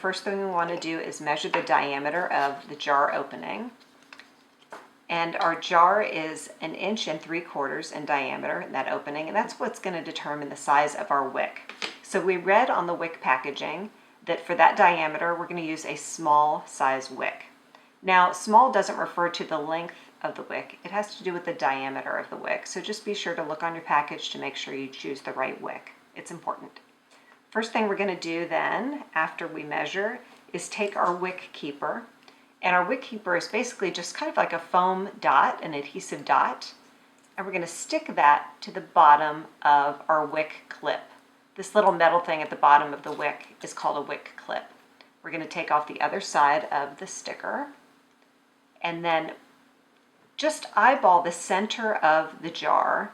first thing we want to do is measure the diameter of the jar opening. And our jar is 1 3/4 inches in diameter in that opening, and that's what's going to determine the size of our wick. So we read on the wick packaging that for that diameter, we're going to use a small size wick. Now, small doesn't refer to the length of the wick. It has to do with the diameter of the wick. So just be sure to look on your package to make sure you choose the right wick. It's important. First thing we're going to do then, after we measure, is take our wick keeper. And our wick keeper is basically just kind of like a foam dot, an adhesive dot. And we're going to stick that to the bottom of our wick clip. This little metal thing at the bottom of the wick is called a wick clip. We're going to take off the other side of the sticker and then just eyeball the center of the jar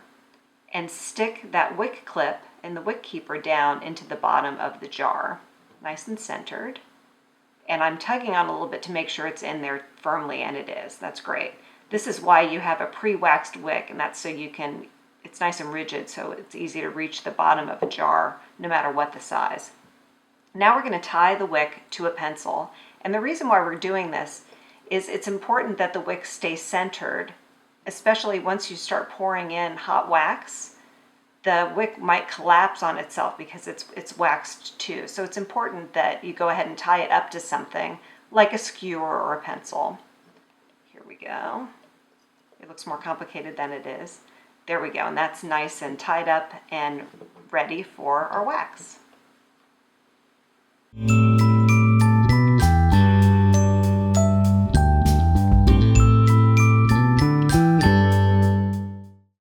and stick that wick clip and the wick keeper down into the bottom of the jar, nice and centered. And I'm tugging on a little bit to make sure it's in there firmly, and it is. That's great. This is why you have a pre-waxed wick, and that's so you can, it's nice and rigid, so it's easy to reach the bottom of a jar no matter what the size. Now we're going to tie the wick to a pencil, and the reason why we're doing this is it's important that the wick stay centered, especially once you start pouring in hot wax. The wick might collapse on itself because it's waxed too. So it's important that you go ahead and tie it up to something like a skewer or a pencil. Here we go. It looks more complicated than it is. There we go, and that's nice and tied up and ready for our wax.